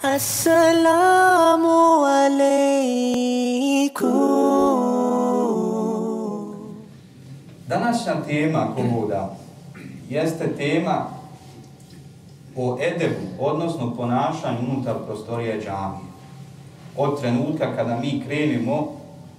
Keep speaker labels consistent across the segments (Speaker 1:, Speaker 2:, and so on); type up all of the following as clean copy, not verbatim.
Speaker 1: Assalamu alaikum.
Speaker 2: Današnja tema Kobuda jeste tema o edebu, odnosno ponašanju unutar prostorije džamije. Od trenutka kada mi krenemo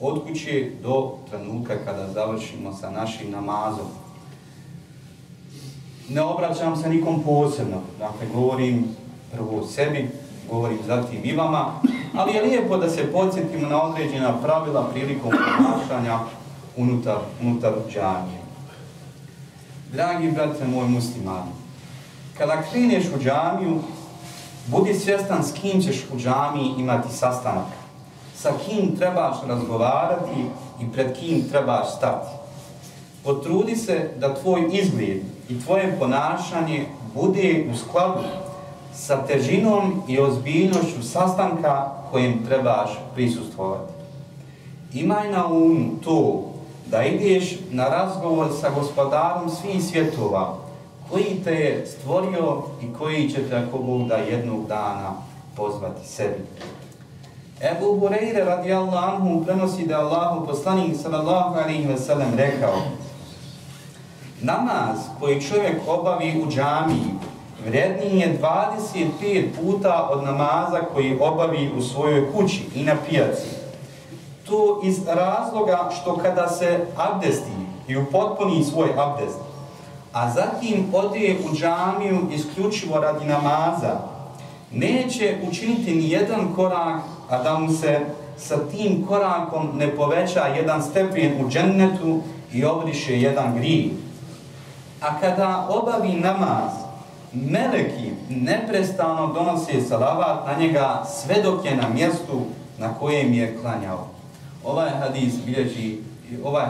Speaker 2: od kuće do trenutka kada završimo sa našim namazom. Ne obraćam se nikom posebno, dakle govorim prvo sebi, govorim zatim i vama, ali je lijepo da se podsjetimo na određena pravila prilikom ponašanja unutar džamije. Dragi brate moj muslimani, kada kreneš u džamiju, budi svjestan s kim ćeš u džamiji imati sastanak, sa kim trebaš razgovarati i pred kim trebaš stati. Potrudi se da tvoj izgled i tvoje ponašanje bude u skladu sa težinom i ozbiljnošću sastanka kojem trebaš prisustvovati. Imaj na umu to da ideš na razgovor sa gospodarom svih svjetova, koji te je stvorio i koji će te, ako Bog da, jednog dana pozvati sebi. Ebu Hureyre radijallahu anhu prenosi da Allahu poslanik sallallahu alejhi ve sellem rekao: namaz koji čovjek obavi u džamiji vrijedniji je 25 puta od namaza koji obavi u svojoj kući i na pijaci. To iz razloga što kada se abdesti i upotpuni svoj abdest, a zatim ode u džamiju isključivo radi namaza, neće učiniti ni jedan korak, a da mu se sa tim korakom ne poveća jedan stepen u džennetu i obriše jedan grijeh. A kada obavi namaz, meleki neprestano donose salavat na njega sve dok je na mjestu na kojem je klanjao. Ovaj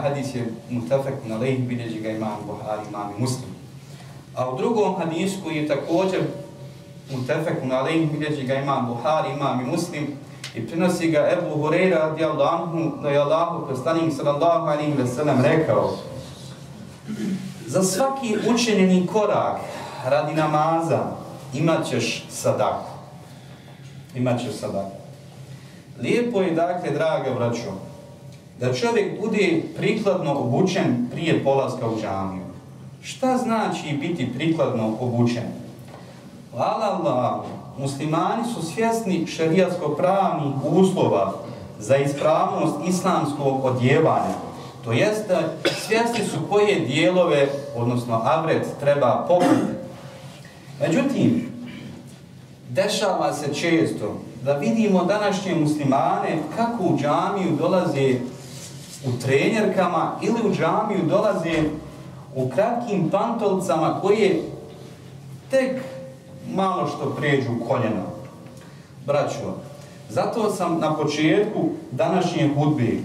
Speaker 2: hadis je mutafekun alejhi, bilježi ga imam Buhari, imam Muslim. A u drugom hadisu koji je također mutafekun alejhi, bilježi ga imam Buhari, imam Muslim, i prenosi ga Ebu Hureyre radijallahu anhu, da je Allahu poslanik sallallahu alejhi ve sellem rekao: za svaki učinjeni korak radi namaza imat ćeš sadaku. Lijepo je, dakle, draga braćo, da čovjek bude prikladno obučen prije polaska u džamiju. Šta znači biti prikladno obučen? Hvala Allah, muslimani su svjesni šerijatsko-pravnih uslova za ispravnost islamskog odjevanja. To jest, svjesni su koje dijelove, odnosno avret, treba pokriti. Međutim, dešava se često da vidimo današnje muslimane kako u džamiju dolaze u trenjerkama ili u džamiju dolaze u kratkim pantolcama koje tek malo što pređu koljena. Braćo, zato sam na početku današnje hudbe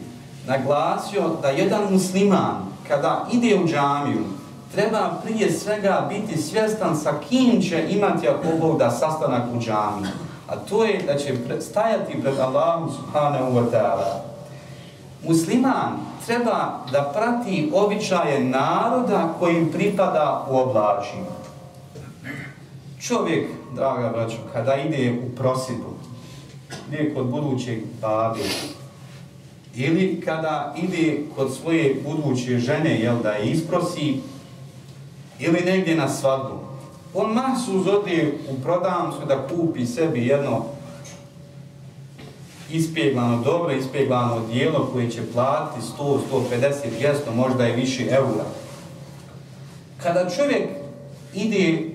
Speaker 2: naglasio da jedan musliman kada ide u džamiju treba prije svega biti svjestan sa kim će imati, ako Bog da, sastanak u džamiji. A to je da će stajati pred Allahom subhanahu wa ta'ala. Musliman treba da prati običaje naroda kojim pripada u oblačima. Čovjek, draga braćo, kada ide u prosjedbu, ide kod budućeg babe, ili kada ide kod svoje buduće žene, da je isprosi, ili negdje na svadbu, on mahsuz ode u prodavnicu da kupi sebi jedno dobro ispeglano odijelo koje će platiti 100, 150, 200, možda i više eura. Kada čovjek ide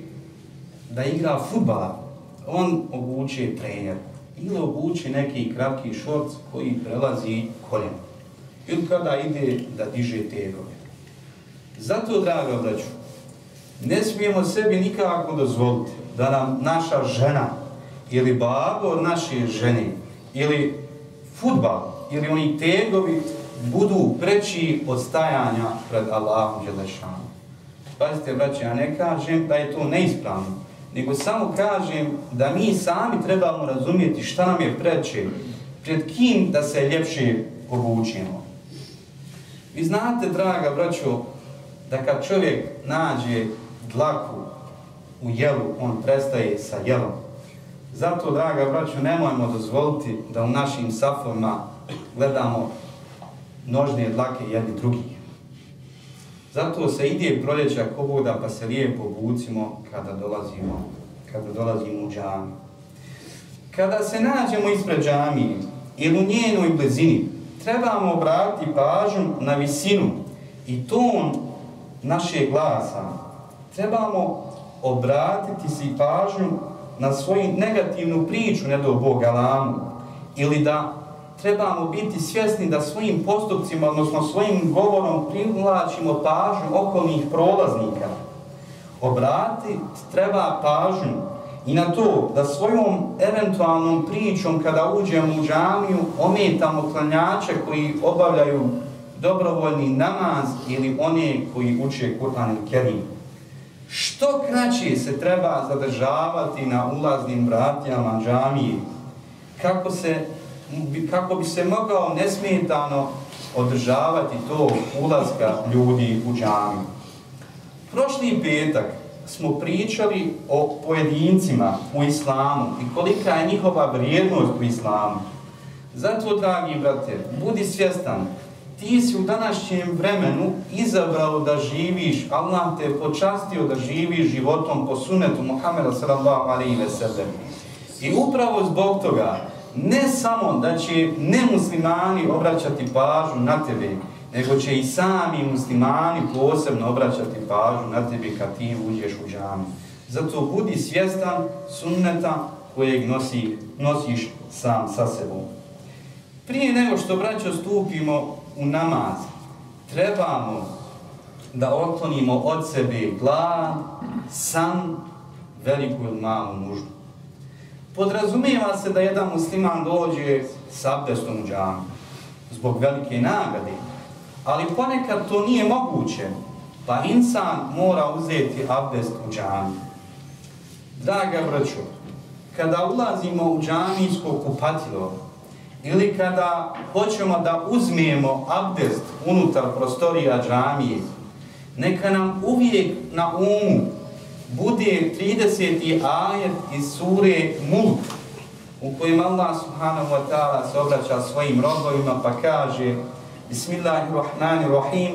Speaker 2: da igra fudbala, on obuče trener ili obuče neki kratki šorc koji prelazi koljeno. Ili kada ide da diže tegove. Zato, draga braćo, ne smijemo sebi nikako dozvoliti da nam naša žena ili babo od naše žene ili fudbal ili oni tegovi budu preći od stajanja pred Allahom dželešanu. Pazite, braće, ja ne kažem da je to neispravno, nego samo kažem da mi sami trebamo razumjeti šta nam je preče, pred kim da se ljepše obučimo. Vi znate, draga braćo, da kad čovjek nađe dlaku u jelu, on prestaje sa jelom. Zato, draga braćo, nemojmo dozvoliti da u našim safovima gledamo nožne dlake jedni drugih. Zato se ide proljeća koboda pa se lijepo obucimo kada dolazimo u džamiju. Kada se nađemo ispred džamije ili u njenoj blizini, trebamo obratiti pažnju na visinu i ton našeg glasa. Trebamo obratiti si pažnju na svoju negativnu priču, ne do Bog galamu, ili da trebamo biti svjesni da svojim postupcima, odnosno svojim govorom privlačimo pažnju okolnih prolaznika. Obratiti treba pažnju i na to da svojom eventualnom pričom kada uđemo u džamiju ometamo klanjače koji obavljaju dobrovoljni namaz ili one koji uče Kur'an Kerim. Što kraće se treba zadržavati na ulaznim vratijama džamije kako bi se mogao nesmetano održavati tog ulaska ljudi u džamiju. Prošli petak smo pričali o pojedincima u islamu i kolika je njihova vrijednost u islamu. Zato, dragi brate, budi svjestan, ti si u današnjem vremenu izabrao da živiš, Allah te je počastio da živiš životom po sunnetu Muhameda sallallahu alejhi ve sellem. I upravo zbog toga, ne samo da će nemuslimani obraćati pažnju na tebe, nego će i sami muslimani posebno obraćati pažnju na tebe kad ti uđeš u džamiju. Zato budi svjestan sunneta kojeg nosiš sam sa sebom. Prije nego što, braćo, stupimo u namaz, trebamo da otklonimo od sebe glad, san, veliku ili malu nuždu. Podrazumijeva se da jedan musliman dođe s abdestom u džamiju zbog velike nagrade, ali ponekad to nije moguće, pa insan mora uzeti abdest u džamiju. Draga braćo, kada ulazimo u džamijsko kupatilo ili kada hoćemo da uzmemo abdest unutar prostorija džamije, neka nam uvijek na umu bude 30. ajet iz sure Mulk, u kojem Allah subhanahu wa ta'ala se obraća svojim robovima pa kaže: Bismillahirrahmanirrahim,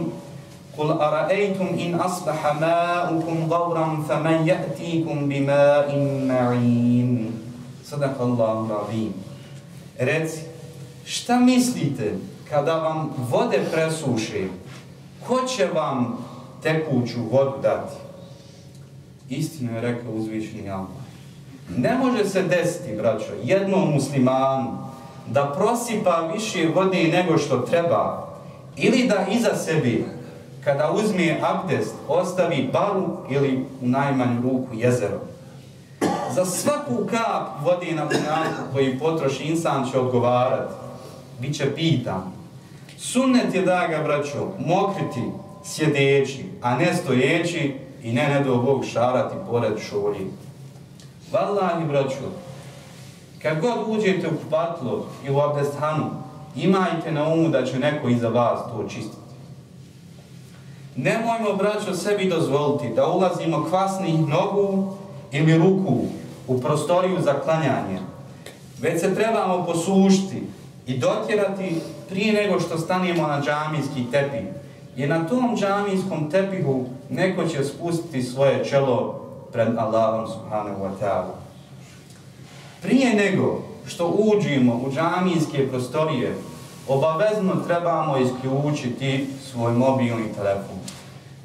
Speaker 2: Kul ara'aytum in asbaha ma'ukum gawran faman ya'tikum bima'in ma'in. Sadakallahu azim. Reci, šta mislite kada vam vode presuše? Ko će vam tekuću vodu dati? Istinu je rekao uzvišeni Allah. Ne može se desiti, braćo, jednom muslimanu da prosipa više vode nego što treba ili da iza sebe, kada uzme abdest, ostavi baru ili u najmanju ruku jezero. Za svaku kap vode na dunjalu koji potroši insan će odgovarati, bit će pitan. Sunnet je, draga braćo, mokriti sjedeći, a ne stojeći i ne do Bog šarati pored šolje. Vallahi, braćo, kad god uđete u kupatilo i u abdesthanu, imajte na umu da će neko iza vas to čistiti. Nemojmo, braćo, sebi dozvoliti da ulazimo kvasnih nogu ili ruku u prostoriju za klanjanje, već se trebamo posušiti i dotjerati prije nego što stanemo na džamijski tepih. Jer na tom džamijskom tepihu neko će spustiti svoje čelo pred Allahom subhanahu wa ta'ala. Prije nego što uđemo u džamijske prostorije, obavezno trebamo isključiti svoj mobilni telefon.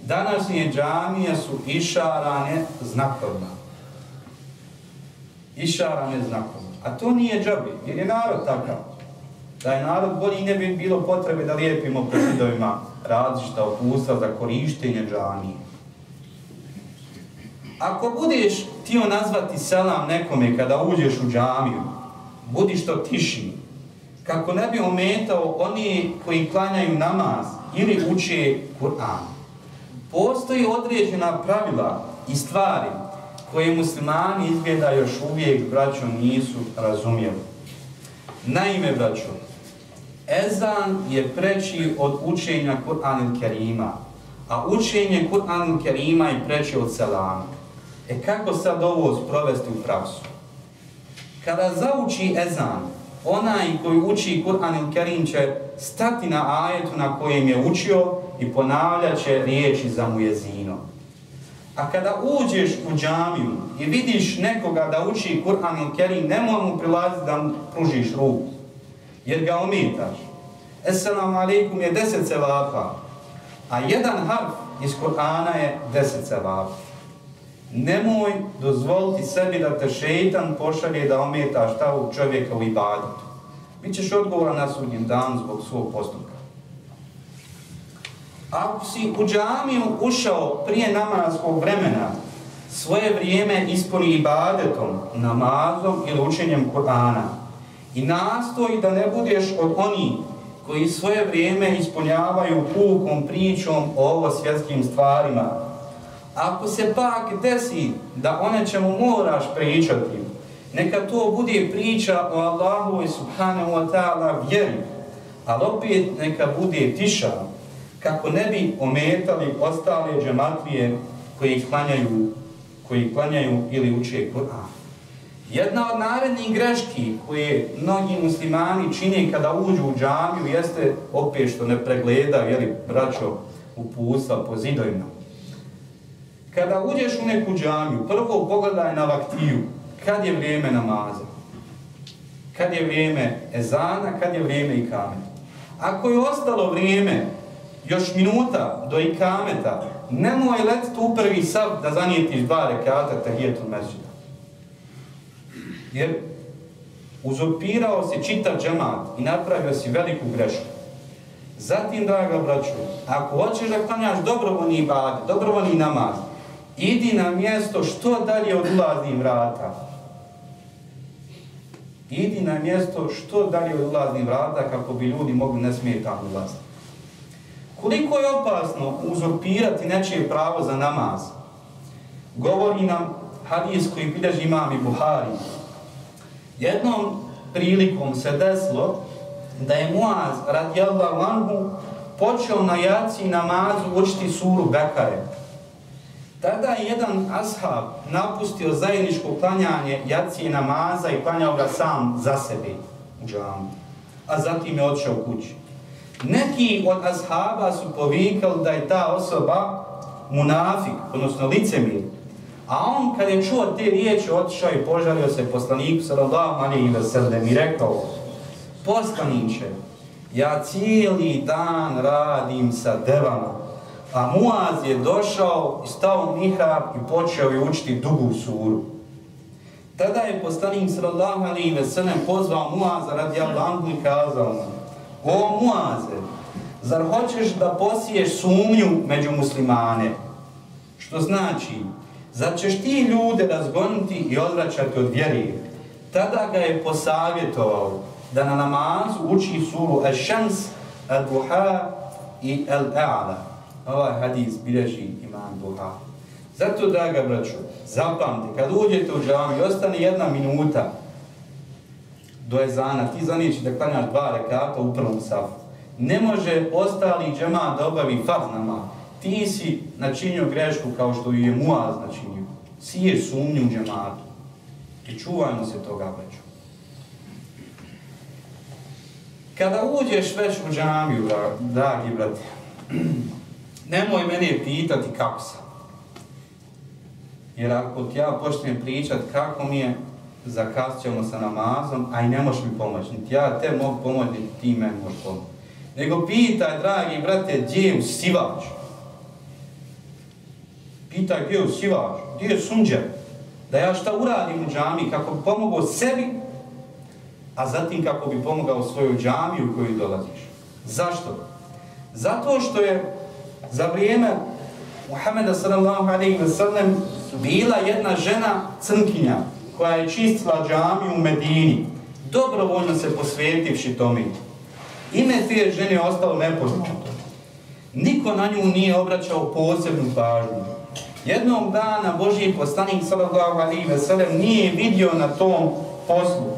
Speaker 2: Današnje džamije su išarane znakovima. Išarane znakovima. A to nije džabi, jer je narod takav. Da je narod bolji, ne bi bilo potrebe da lijepimo po zidovima različita uputstva za korištenje džamije. Ako budeš htio nazvati selam nekome kada uđeš u džamiju, budi što tiši, kako ne bi ometao oni koji klanjaju namaz ili uče Kur'an. Postoji određena pravila i stvari koje muslimani izgleda još uvijek, braćo, nisu razumjeli. Naime, braćo, ezan je preći od učenja Kur'an Kerima, a učenje Kur'an Kerima je preći od selama. Kako sad ovo sprovesti u praksu? Kada zauči ezan, onaj koji uči Kur'an Kerim će stati na ajetu na kojem je učio i ponavljat će riječi za mujezinom. A kada uđeš u džamiju i vidiš nekoga da uči Kur'an Kerim, nemoj mu prilaziti da mu pružiš ruku, jer ga ometaš. Esselamu alaikum je 10 sevapa, a jedan harf iz Kur'ana je 10 sevapa. Nemoj dozvoliti sebi da te šeitan pošalje da ometaš tavog čovjeka u ibadetu. Bićeš odgovoran na sudnjem danu zbog svog postupka. Ako si u džamiju ušao prije namazskog vremena, svoje vrijeme ispuni ibadetom, namazom ili učenjem Kur'ana i nastoj da ne budeš od onih koji svoje vrijeme ispunjavaju pukom pričom o ovo svjetskim stvarima. Ako se pak desi da o nečemu moraš pričati, neka to bude priča o Allahu i subhanahu wa ta'ala vjeri, ali opet neka bude tiša, kako ne bi ometali ostale džematlije koji klanjaju ili uče Kur'an. Jedna od narednih greški koje mnogi muslimani čine kada uđu u džamiju jeste opet što ne pregleda, braćo, upustva po zidovima. Kada uđeš u neku džamiju, prvo pogledaj na vaktiju, kad je vrijeme namaza, kad je vrijeme ezana, kad je vrijeme ikameta. Ako je ostalo vrijeme, još minuta do ikameta, nemoj letiti u prvi sav da zanijetiš 2 rekata tahijetul mesdžida. Jer uzurpirao si čitav džemat i napravio si veliku grešku. Zatim, draga braćo, ako hoćeš da klanjaš dobrovoljni ibadet, dobrovoljni namaz, idi na mjesto što dalje od ulaznih vrata. Idi na mjesto što dalje od ulaznih vrata kako bi ljudi mogli nesmetano ulaziti. Koliko je opasno uzurpirati nečije pravo za namaz, govori nam hadis koji bilježi imam i Buhari. Jednom prilikom se desilo da je Muaz radijallahu anhu počeo na jaci namazu učiti suru Bekare. Tada je jedan ashab napustio zajedničko klanjanje jacije namaza i klanjao ga sam za sebe u džamiju, a zatim je otišao kući. Neki od ashaba su povikali da je ta osoba munafik, odnosno licemir, a on kad je čuo te riječi otišao i požalio se poslaniku sallallahu alejhi ve sellem i rekao: poslaniče, ja cijeli dan radim sa devama, a Muaz je došao i stao mihrab i počeo je učiti dugu suru. Tada je poslanik sallallahu alejhi ve sellem pozvao Muaza radijallahu anhu i kazao mu: o Muaze, zar hoćeš da posiješ sumnju među muslimane? Što znači, zar ćeš ti ljude razgoniti i odvraćati od vjeri? Tada ga je posavjetovao da na namazu uči suru Ash-Shams, Al-Duha i Al-A'la. Ovaj hadis bilježi imam Buhari. Zato, draga braćo, zapamte, kad uđete u džamiju, ostane 1 minuta do ezana, ti zanijeći da klanjaš 2 rekata u prvom safu. Ne može ostali džemat da obavi farz namaz. Ti si načinio grešku kao što je Muaz načinio. Siješ sumnju u džematu. I čuvajmo se toga, braćo. Kada uđeš već u džamiju, dragi brate, nemoj mene pitati kako sam. Jer ako ti ja počnem pričati kako mi je, zakasnit ćemo sa namazom, a i ne možeš mi pomoći. Niti ja te mogu pomoći, niti ti meni možeš pomoći. Nego pitaj, dragi brate, gdje je usivač? Pitaj gdje je usivač, gdje je sunđer? Da ja šta uradim u džamiji kako bi pomogao sebi, a zatim kako bi pomogao svoju džamiju u koju dolaziš. Zašto? Zato što je za vrijeme Muhameda sallallahu alejhi ve sellem bila jedna žena crnkinja koja je čistila džamiju u Medini, dobrovoljno se posvetivši tome. Ime te žene je ostalo nepoznato. Niko na nju nije obraćao posebnu pažnju. Jednog dana Božji poslanik sallallahu alejhi ve sellem nije vidio na tom poslu.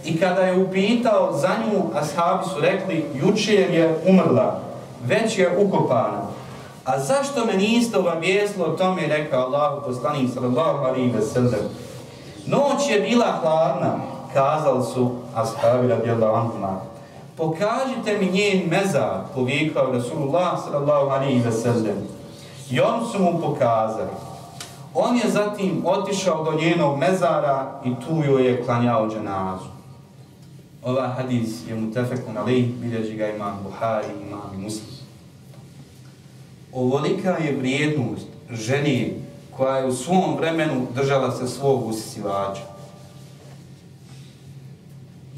Speaker 2: I kada je upitao za nju, ashabi su rekli: jučer je umrla, već je ukopana. A zašto me niste obavijestili o tome, rekao Allahu poslanik sallallahu alejhi ve sellem. Noć je bila hladna, kazali su ashabi radijallahu anhuma: pokažite mi njen mezar, povikao Rasulullah sallallahu alejhi ve sellem. I oni su mu pokazali. On je zatim otišao do njenog mezara i tu joj je klanjao dženazu. Ovaj hadis je mutefekun alejh, bilježi ga imam Buhari, imam Muslim. Ovolika je vrijednost žene koja je u svom vremenu držala se svog usisivača.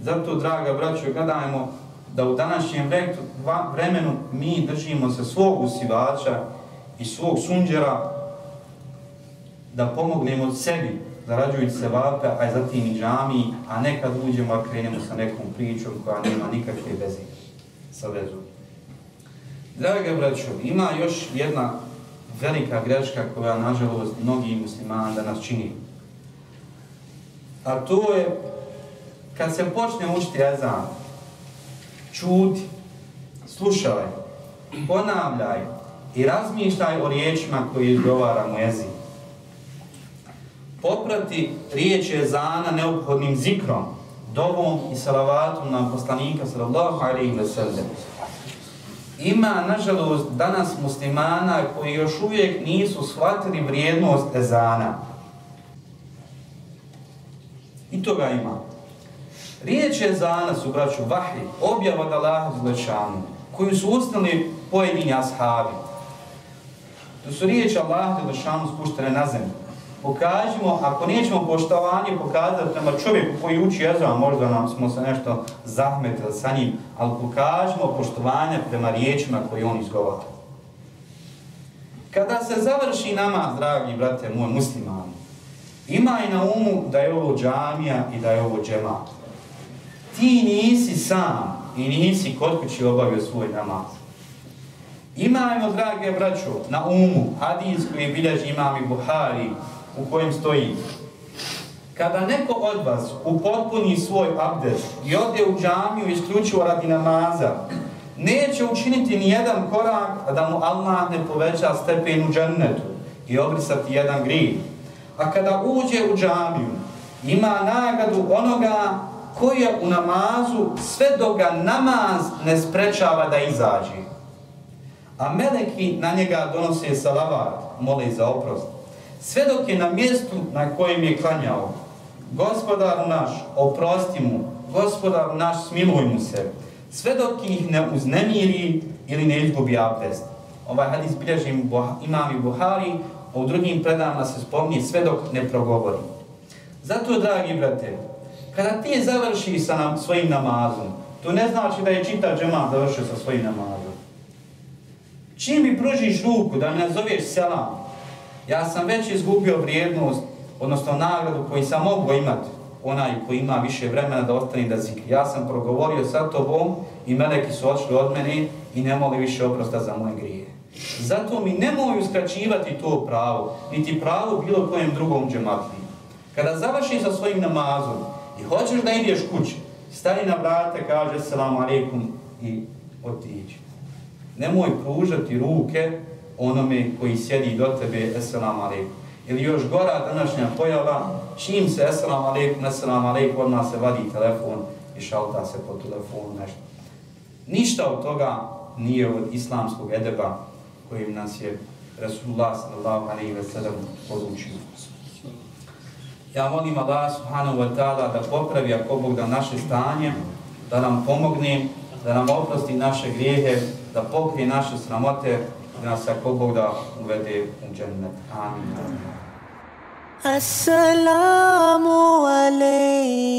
Speaker 2: Zato, draga braćo, gledajmo da u današnjem vremenu mi držimo se svog usisivača i svog sunđera, da pomognemo sebi, zarađujući se vape, a zatim i džamiji, a nekad uđemo, a krenemo sa nekom pričom koja nema nikakve veze sa vezom. Draga braćo, ima još jedna velika greška koja, nažalost, mnogi muslimani danas čini. A to je, kad se počne učiti ezan, čuti, slušaj, ponavljaj i razmišljaj o riječima koje izgovara muezin. Poprati riječi ezana neophodnim zikrom, dovom i salavatom na poslanika sallallahu alejhi ve sellem. Ima, nažalost, danas muslimana koji još uvijek nisu shvatili vrijednost ezana. I toga ima. Riječi ezana su, braću, vahij, objava od Allaha dželešanu, koju su usnili pojedini ashabi. To su riječi Allaha dželešanu spuštene na zemlju. Pokažimo, ako nećemo poštovanje pokazati prema čovjeku koji uči ezan, možda nam smo se nešto zahmetili sa njim, ali pokažimo poštovanje prema riječima koje on izgovara. Kada se završi namaz, dragi brate moj muslimani, imaj na umu da je ovo džamija i da je ovo džemat. Ti nisi sam i nisi kod kuće obavio svoj namaz. Imajmo, drage braćo, na umu hadis koji bilježi imam i Buhari, u kojem stoji: kada neko od vas upotpuni svoj abdest i ode u džamiju isključivo radi namaza, neće učiniti ni jedan korak, a da mu Allah ne poveća stepen u džennetu i obrisati jedan grijeh. A kada uđe u džamiju, ima nagradu onoga koji je u namazu sve dok ga namaz ne sprečava da izađe. A meleki na njega donose salavat, mole za oprost. Sve dok je na mjestu na kojem je klanjao: Gospodaru naš, oprosti mu, Gospodaru naš, smiluj mu se, sve dok ih ne uznemiri ili ne izgubi abdest. Ovaj hadis bilježi imam i Buhari, a u drugim predajama se spominje sve dok ne progovori. Zato, dragi brate, kada ti završiš sa svojim namazom, to ne znači da je čitav džemat završio sa svojim namazom. Čim mi pružiš ruku da mi nazoveš selam, ja sam već izgubio vrijednost, odnosno nagradu koju sam mogu imati, onaj koji ima više vremena da ostane da zikri. Ja sam progovorio sa tobom i meleki su odšli od mene i ne moli više oprosta za moje grije. Zato mi nemoj uskraćivati to pravo, niti pravo bilo kojem drugom džemati. Kada završiš sa svojim namazom i hoćeš da ideš kući, stani na vrate, kaže selamu alejkum i otiđi. Nemoj pružati ruke onome koji sjedi do tebe, eselamu alejkum. Ili još gora današnja pojava, čim se eselamu alejkum, odmah se vadi telefon i šalta se po telefonu nešto. Ništa od toga nije od islamskog edeba kojim nas je Rasulullah sallallahu alejhi ve sellem podučio. Ja molim Allah subhanahu wa ta'ala da popravi, ako Bog da, naše stanje, da nam pomogne, da nam oprosti naše grijehe, da pokrije naše sramote, da nas, ako Bog da, uvede u džennet. Amin.
Speaker 1: Assalamu alaikum.